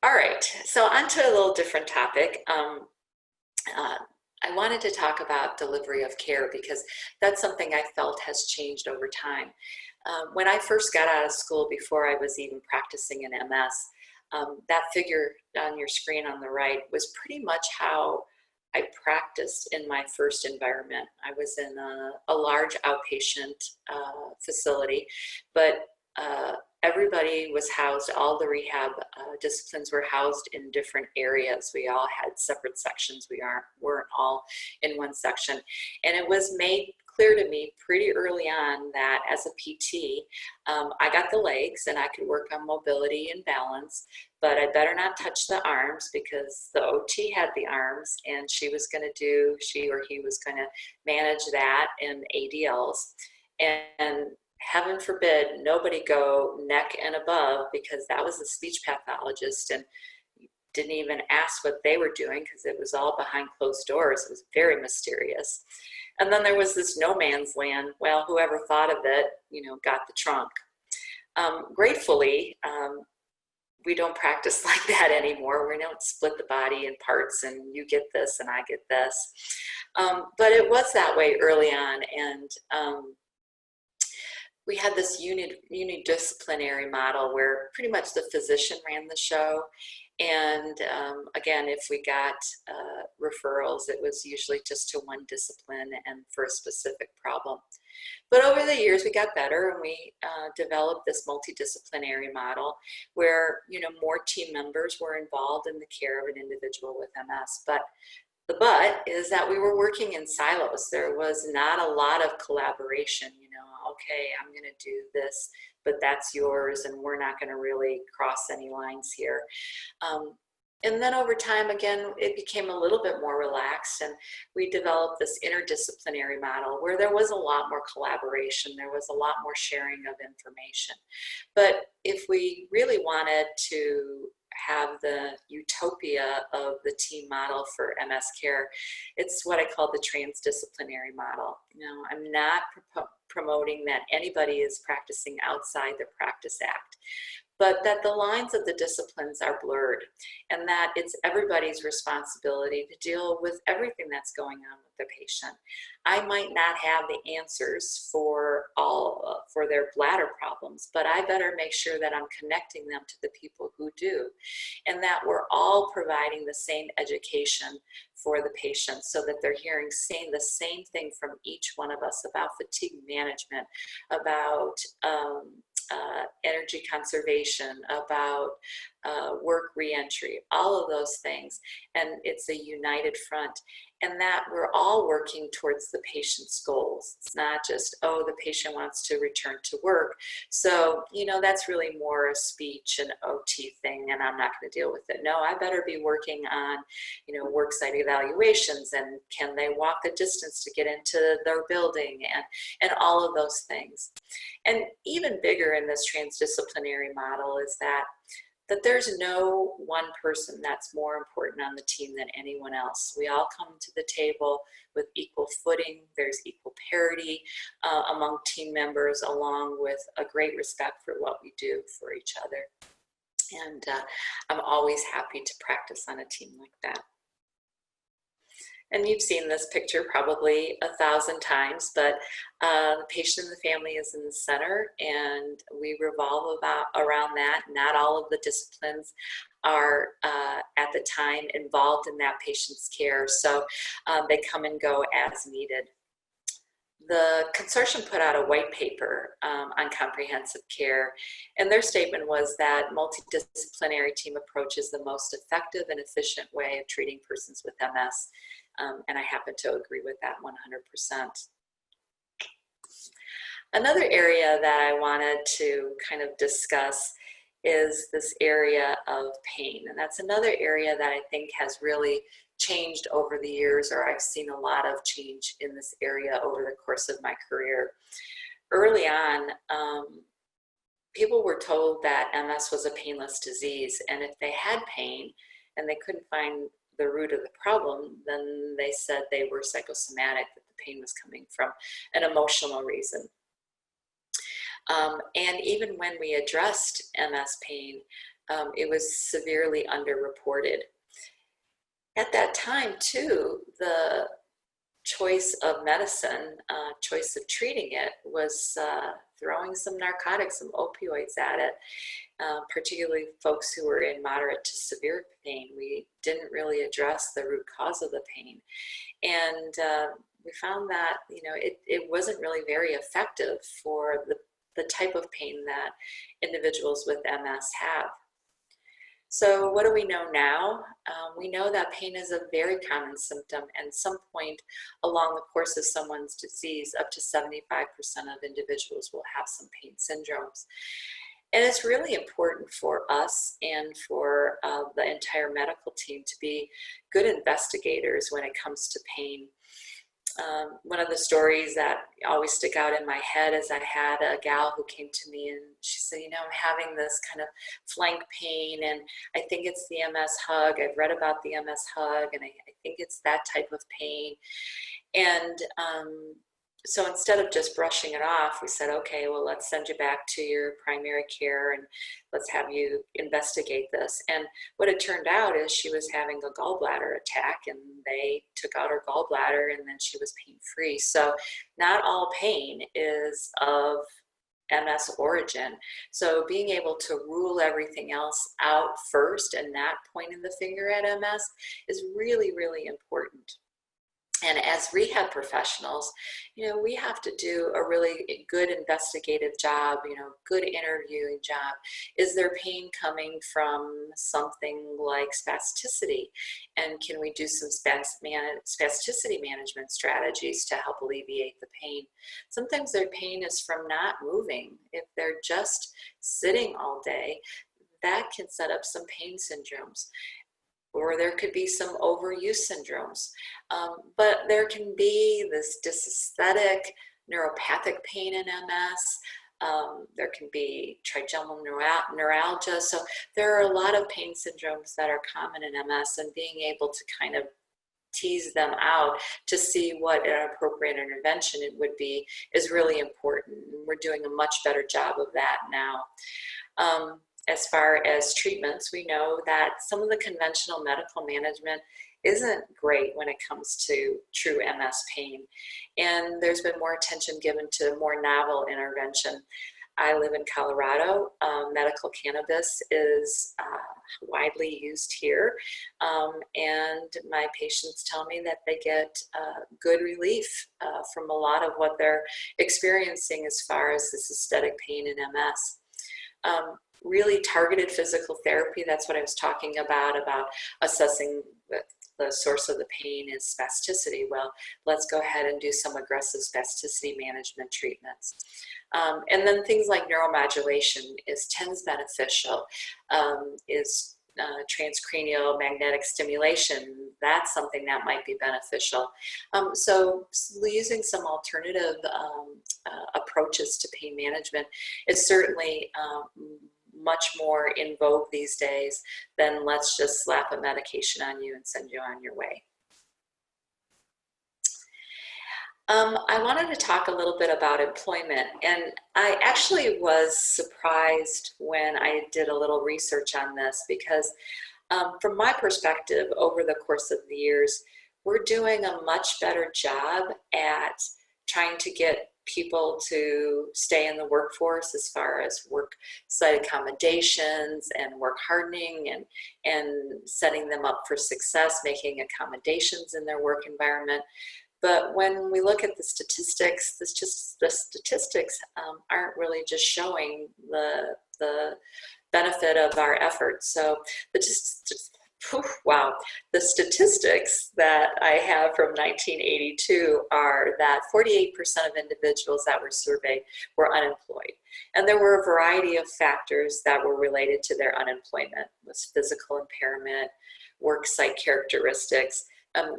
all right, so on to a little different topic. I wanted to talk about delivery of care because that's something I felt has changed over time. When I first got out of school, before I was even practicing in MS, that figure on your screen on the right was pretty much how I practiced in my first environment. I was in a large outpatient facility, but everybody was housed, all the rehab disciplines were housed in different areas. We all had separate sections. We weren't all in one section. And it was made clear to me pretty early on that as a PT, I got the legs and I could work on mobility and balance, but I better not touch the arms because the OT had the arms and she or he was going to manage that in ADLs. And heaven forbid nobody go neck and above, because that was a speech pathologist and didn't even ask what they were doing because it was all behind closed doors. It was very mysterious. And then there was this no man's land. Well, whoever thought of it, you know, got the trunk. Gratefully, we don't practice like that anymore. We don't split the body in parts and you get this and I get this. But it was that way early on. And we had this unidisciplinary model where pretty much the physician ran the show. And again, if we got referrals, it was usually just to one discipline and for a specific problem. But over the years, we got better and we developed this multidisciplinary model where, you know, more team members were involved in the care of an individual with MS. But the but is that we were working in silos. There was not a lot of collaboration, you know, okay, I'm going to do this, but that's yours, and we're not going to really cross any lines here. And then over time, again, it became a little bit more relaxed, and we developed this interdisciplinary model where there was a lot more collaboration, there was a lot more sharing of information. But if we really wanted to have the utopia of the team model for MS care, it's what I call the transdisciplinary model. You know, I'm not promoting that anybody is practicing outside the Practice Act, but that the lines of the disciplines are blurred and that it's everybody's responsibility to deal with everything that's going on with the patient. I might not have the answers for their bladder problems, but I better make sure that I'm connecting them to the people who do, and that we're all providing the same education for the patient so that they're saying the same thing from each one of us about fatigue management, about energy conservation, about work reentry, all of those things. And it's a united front. and that we're all working towards the patient's goals. It's not just, oh, the patient wants to return to work. So, you know, that's really more a speech and OT thing, and I'm not going to deal with it. No, I better be working on, you know, worksite evaluations, and can they walk the distance to get into their building, and all of those things. And even bigger in this transdisciplinary model is that there's no one person that's more important on the team than anyone else. We all come to the table with equal footing. There's equal parity among team members, along with a great respect for what we do for each other. And I'm always happy to practice on a team like that. And you've seen this picture probably 1,000 times, but the patient and the family is in the center, and we revolve around that. Not all of the disciplines are at the time involved in that patient's care, so they come and go as needed. The consortium put out a white paper on comprehensive care, and their statement was that multidisciplinary team approach is the most effective and efficient way of treating persons with MS. And I happen to agree with that 100%. Another area that I wanted to kind of discuss is this area of pain. And that's another area that I think has really changed over the years, or I've seen a lot of change in this area over the course of my career. Early on, people were told that MS was a painless disease, and if they had pain and they couldn't find the root of the problem, then they said they were psychosomatic, that the pain was coming from an emotional reason. And even when we addressed MS pain, it was severely underreported. At that time too, the choice of medicine, choice of treating it was throwing some narcotics, some opioids at it. Particularly folks who were in moderate to severe pain. We didn't really address the root cause of the pain. And we found that, you know, it wasn't really very effective for the type of pain that individuals with MS have. So what do we know now? We know that pain is a very common symptom, and at some point along the course of someone's disease, up to 75% of individuals will have some pain syndromes. And it's really important for us and for the entire medical team to be good investigators when it comes to pain. One of the stories that always stick out in my head is I had a gal who came to me and she said, you know, I'm having this kind of flank pain, and I think it's the MS hug. I've read about the MS hug, and I think it's that type of pain. And so instead of just brushing it off, we said, okay, well, let's send you back to your primary care and let's have you investigate this. And what it turned out is she was having a gallbladder attack, and they took out her gallbladder, and then she was pain-free. So not all pain is of MS origin. So being able to rule everything else out first and not pointing the finger at MS is really, really important. And as rehab professionals, you know, we have to do a really good investigative job, you know, good interviewing job. Is there pain coming from something like spasticity? And can we do some spasticity management strategies to help alleviate the pain? Sometimes their pain is from not moving. If they're just sitting all day, that can set up some pain syndromes. Or there could be some overuse syndromes. But there can be this dysesthetic neuropathic pain in MS. There can be trigeminal neuralgia. So there are a lot of pain syndromes that are common in MS, and being able to kind of tease them out to see what an appropriate intervention it would be is really important. And we're doing a much better job of that now. As far as treatments, we know that some of the conventional medical management isn't great when it comes to true MS pain. And there's been more attention given to more novel intervention. I live in Colorado. Medical cannabis is widely used here. And my patients tell me that they get good relief from a lot of what they're experiencing as far as this aesthetic pain in MS. really targeted physical therapy. That's what I was talking about assessing the source of the pain is spasticity. Well, let's go ahead and do some aggressive spasticity management treatments. And then things like neuromodulation is TENS beneficial, is transcranial magnetic stimulation, that's something that might be beneficial. So using some alternative approaches to pain management is certainly much more in vogue these days than let's just slap a medication on you and send you on your way. I wanted to talk a little bit about employment, and I actually was surprised when I did a little research on this because from my perspective over the course of the years, we're doing a much better job at trying to get people to stay in the workforce as far as work site accommodations and work hardening and setting them up for success, making accommodations in their work environment. But when we look at the statistics, the statistics aren't really just showing the benefit of our efforts. So the statistics that I have from 1982 are that 48% of individuals that were surveyed were unemployed. And there were a variety of factors that were related to their unemployment. It was physical impairment, work site characteristics.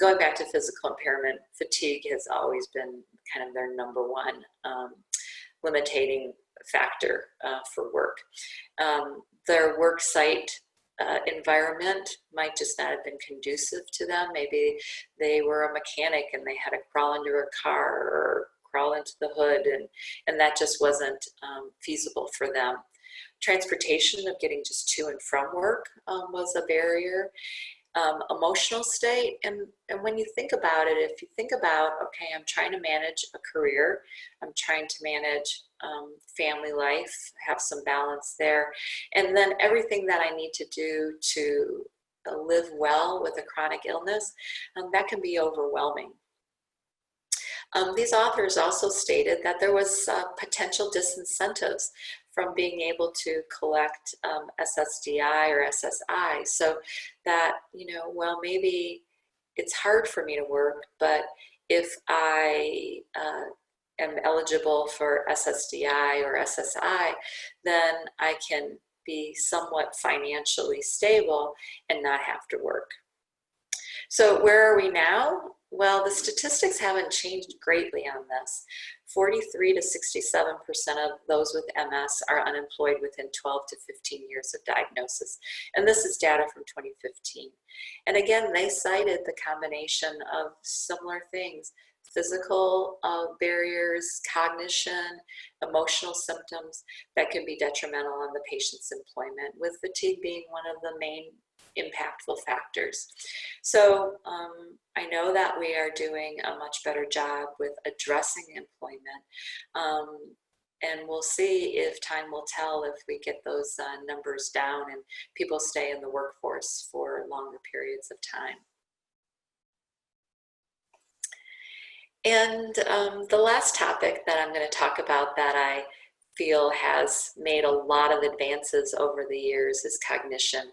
Going back to physical impairment, fatigue has always been kind of their number one limiting factor for work. Their work site environment might just not have been conducive to them. Maybe they were a mechanic and they had to crawl under a car or crawl into the hood, and that just wasn't feasible for them. Transportation of getting just to and from work was a barrier. Emotional state, and when you think about it, if you think about, okay, I'm trying to manage a career, I'm trying to manage family life, have some balance there, and then everything that I need to do to live well with a chronic illness, that can be overwhelming. These authors also stated that there was potential disincentives from being able to collect SSDI or SSI, so that, you know, well, maybe it's hard for me to work, but if I am eligible for SSDI or SSI, then I can be somewhat financially stable and not have to work. So where are we now? Well, the statistics haven't changed greatly on this. 43 to 67% of those with MS are unemployed within 12 to 15 years of diagnosis. And this is data from 2015. And again, they cited the combination of similar things: physical barriers, cognition, emotional symptoms that can be detrimental on the patient's employment, with fatigue being one of the main impactful factors. So I know that we are doing a much better job with addressing employment, and we'll see if time will tell if we get those numbers down and people stay in the workforce for longer periods of time. And the last topic that I'm going to talk about that I feel has made a lot of advances over the years is cognition.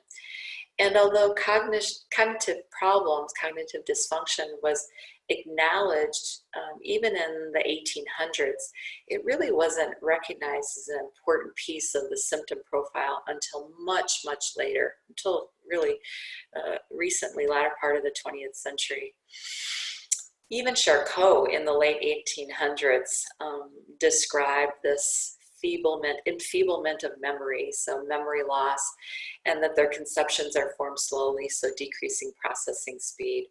And although cognitive problems, cognitive dysfunction was acknowledged even in the 1800s, it really wasn't recognized as an important piece of the symptom profile until much, much later, until really recently, latter part of the 20th century. Even Charcot in the late 1800s described this enfeeblement of memory, so memory loss, and that their conceptions are formed slowly, so decreasing processing speed.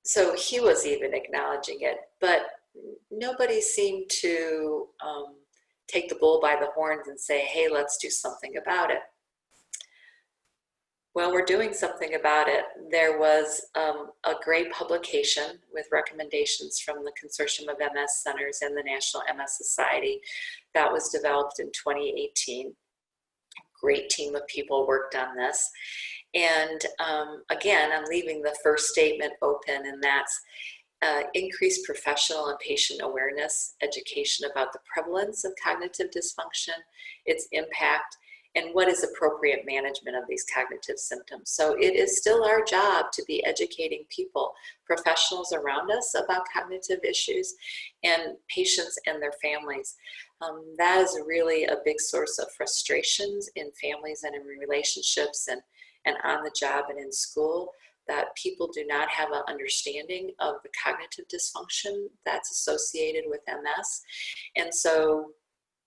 So he was even acknowledging it, but nobody seemed to take the bull by the horns and say, hey, let's do something about it. Well, we're doing something about it. There was a great publication with recommendations from the Consortium of MS Centers and the National MS Society that was developed in 2018. A great team of people worked on this. And again, I'm leaving the first statement open, and that's increase professional and patient awareness, education about the prevalence of cognitive dysfunction, its impact, and what is appropriate management of these cognitive symptoms. So it is still our job to be educating people, professionals around us, about cognitive issues, and patients and their families. That is really a big source of frustrations in families and in relationships and on the job and in school, that people do not have an understanding of the cognitive dysfunction that's associated with MS. And so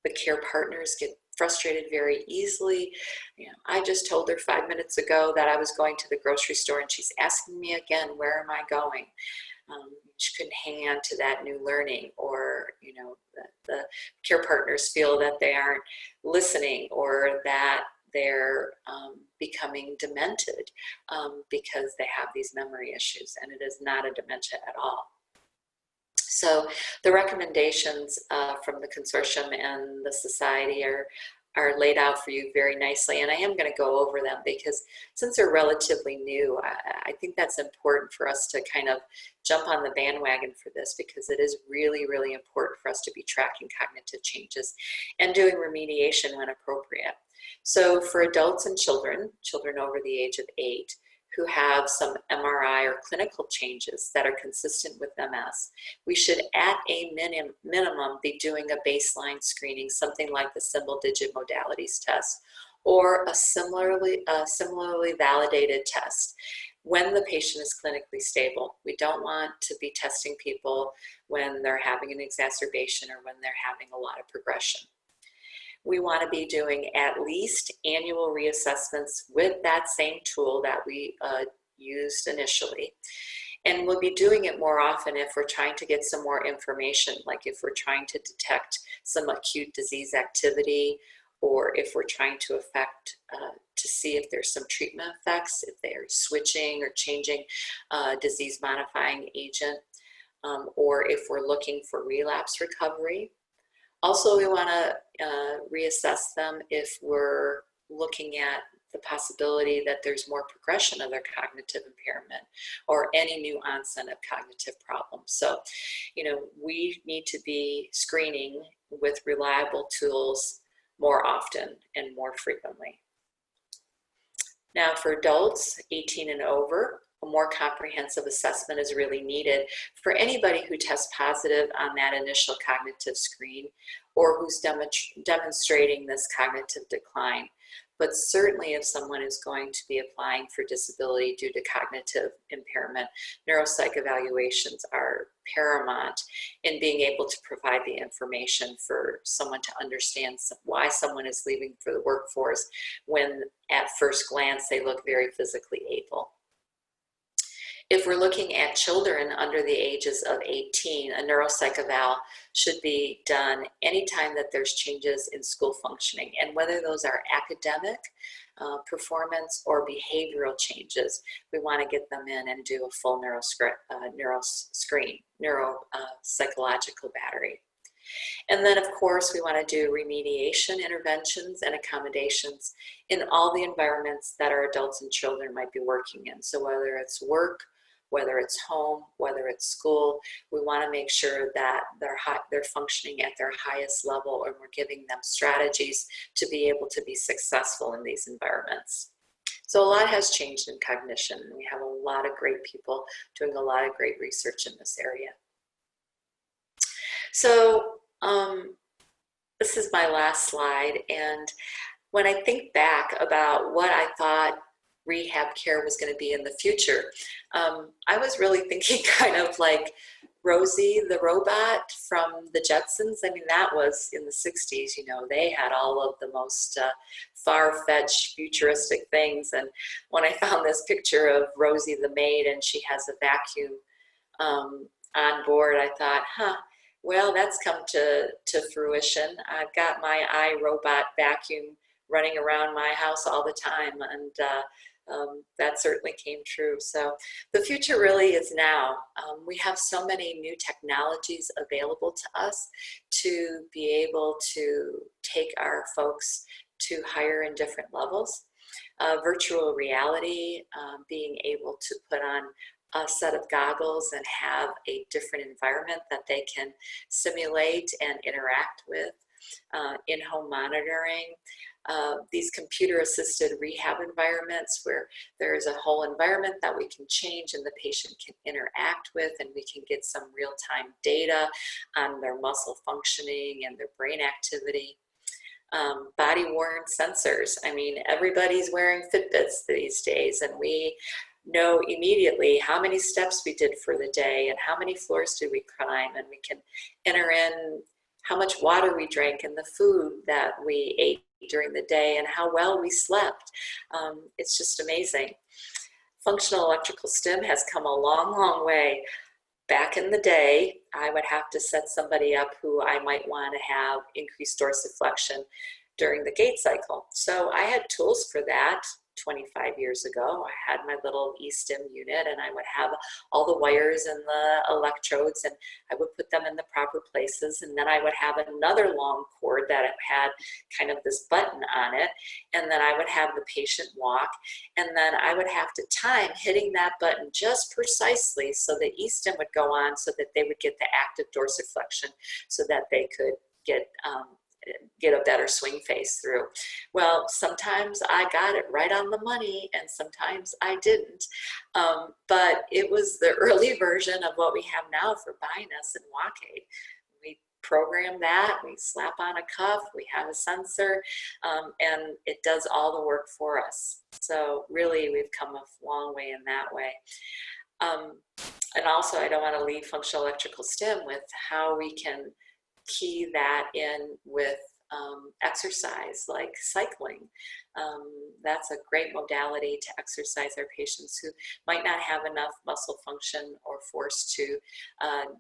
the care partners get frustrated very easily. You know, I just told her 5 minutes ago that I was going to the grocery store, and she's asking me again, where am I going? She couldn't hang on to that new learning, or, you know, the care partners feel that they aren't listening, or that they're becoming demented because they have these memory issues, and it is not a dementia at all. So the recommendations from the consortium and the society are laid out for you very nicely, and I am going to go over them because since they're relatively new, I think that's important for us to kind of jump on the bandwagon for this, because it is really, really important for us to be tracking cognitive changes and doing remediation when appropriate. So for adults and children over the age of 8, who have some MRI or clinical changes that are consistent with MS, we should at a minimum be doing a baseline screening, something like the symbol digit modalities test, or a similarly validated test when the patient is clinically stable. We don't want to be testing people when they're having an exacerbation or when they're having a lot of progression. We want to be doing at least annual reassessments with that same tool that we used initially. And we'll be doing it more often if we're trying to get some more information, like if we're trying to detect some acute disease activity, or if we're trying to see if there's some treatment effects, if they're switching or changing disease-modifying agent, or if we're looking for relapse recovery. Also, we want to reassess them if we're looking at the possibility that there's more progression of their cognitive impairment or any new onset of cognitive problems. So, you know, we need to be screening with reliable tools more often and more frequently. Now, for adults 18 and over, a more comprehensive assessment is really needed for anybody who tests positive on that initial cognitive screen or who's demonstrating this cognitive decline. But certainly if someone is going to be applying for disability due to cognitive impairment, neuropsych evaluations are paramount in being able to provide the information for someone to understand why someone is leaving for the workforce when at first glance they look very physically able. If we're looking at children under the ages of 18, a neuropsych eval should be done anytime that there's changes in school functioning, and whether those are academic performance or behavioral changes, we want to get them in and do a full neuropsychological battery. And then, of course, we want to do remediation interventions and accommodations in all the environments that our adults and children might be working in. So whether it's work, whether it's home, whether it's school, we want to make sure that they're functioning at their highest level, and we're giving them strategies to be able to be successful in these environments. So a lot has changed in cognition, and we have a lot of great people doing a lot of great research in this area. So this is my last slide, and when I think back about what I thought rehab care was going to be in the future, I was really thinking kind of like Rosie the robot from the Jetsons. I mean, that was in the 60s, you know, they had all of the most far-fetched futuristic things. And when I found this picture of Rosie the maid and she has a vacuum on board, I thought, well, that's come to fruition. I've got my iRobot vacuum running around my house all the time, and that certainly came true. So the future really is now. We have so many new technologies available to us to be able to take our folks to higher and different levels. Virtual reality, being able to put on a set of goggles and have a different environment that they can simulate and interact with. In-home monitoring, these computer-assisted rehab environments where there is a whole environment that we can change and the patient can interact with, and we can get some real-time data on their muscle functioning and their brain activity. Body-worn sensors. I mean, everybody's wearing Fitbits these days, and we know immediately how many steps we did for the day and how many floors did we climb, and we can enter in how much water we drank and the food that we ate during the day and how well we slept. It's just amazing. Functional electrical stim has come a long, long way. Back in the day, I would have to set somebody up who I might want to have increased dorsiflexion during the gait cycle. So I had tools for that 25 years ago. I had my little e-stim unit, and I would have all the wires and the electrodes, and I would put them in the proper places, and then I would have another long cord that had kind of this button on it, and then I would have the patient walk, and then I would have to time hitting that button just precisely so the e-stim would go on so that they would get the active dorsiflexion so that they could get a better swing face through. Well, sometimes I got it right on the money and sometimes I didn't. But it was the early version of what we have now for BIOMARKERS and WalkAid. We program that, we slap on a cuff, we have a sensor, and it does all the work for us. So really, we've come a long way in that way. And also, I don't want to leave functional electrical stim with how we can key that in with exercise like cycling. That's a great modality to exercise our patients who might not have enough muscle function or force to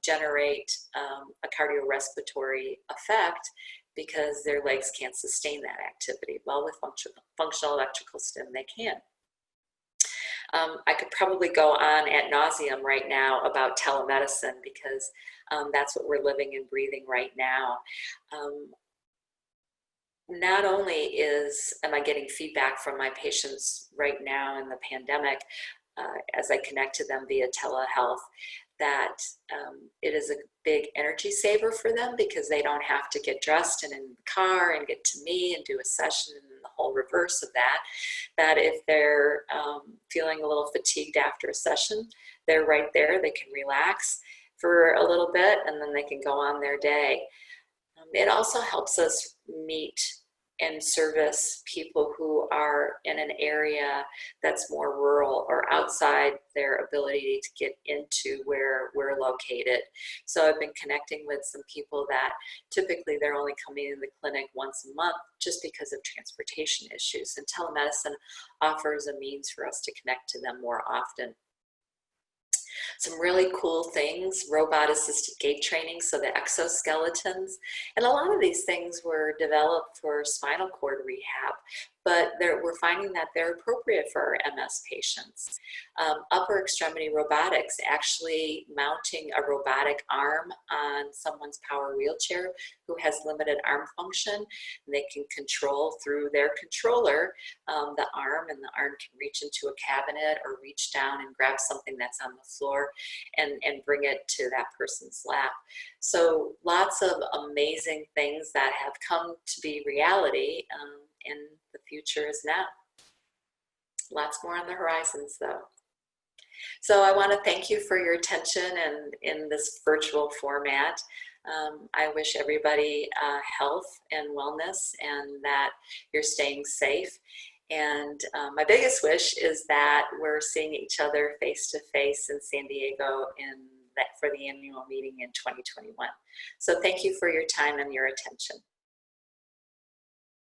generate a cardiorespiratory effect because their legs can't sustain that activity. Well, with functional electrical stim, they can. I could probably go on ad nauseum right now about telemedicine because that's what we're living and breathing right now. Not only am I getting feedback from my patients right now in the pandemic as I connect to them via telehealth, that it is a big energy saver for them because they don't have to get dressed and in the car and get to me and do a session and the whole reverse of that. That if they're feeling a little fatigued after a session, they're right there, they can relax for a little bit and then they can go on their day. It also helps us meet and service people who are in an area that's more rural or outside their ability to get into where we're located. So I've been connecting with some people that typically they're only coming in the clinic once a month just because of transportation issues. And telemedicine offers a means for us to connect to them more often. Some really cool things, robot-assisted gait training, so the exoskeletons. And a lot of these things were developed for spinal cord rehab, but we're finding that they're appropriate for our MS patients. Upper extremity robotics, actually mounting a robotic arm on someone's power wheelchair who has limited arm function. And they can control through their controller the arm, and the arm can reach into a cabinet or reach down and grab something that's on the floor and bring it to that person's lap. So lots of amazing things that have come to be reality, and the future is now. Lots more on the horizons though. So I want to thank you for your attention and in this virtual format. I wish everybody health and wellness and that you're staying safe. And my biggest wish is that we're seeing each other face to face in San Diego for the annual meeting in 2021. So thank you for your time and your attention.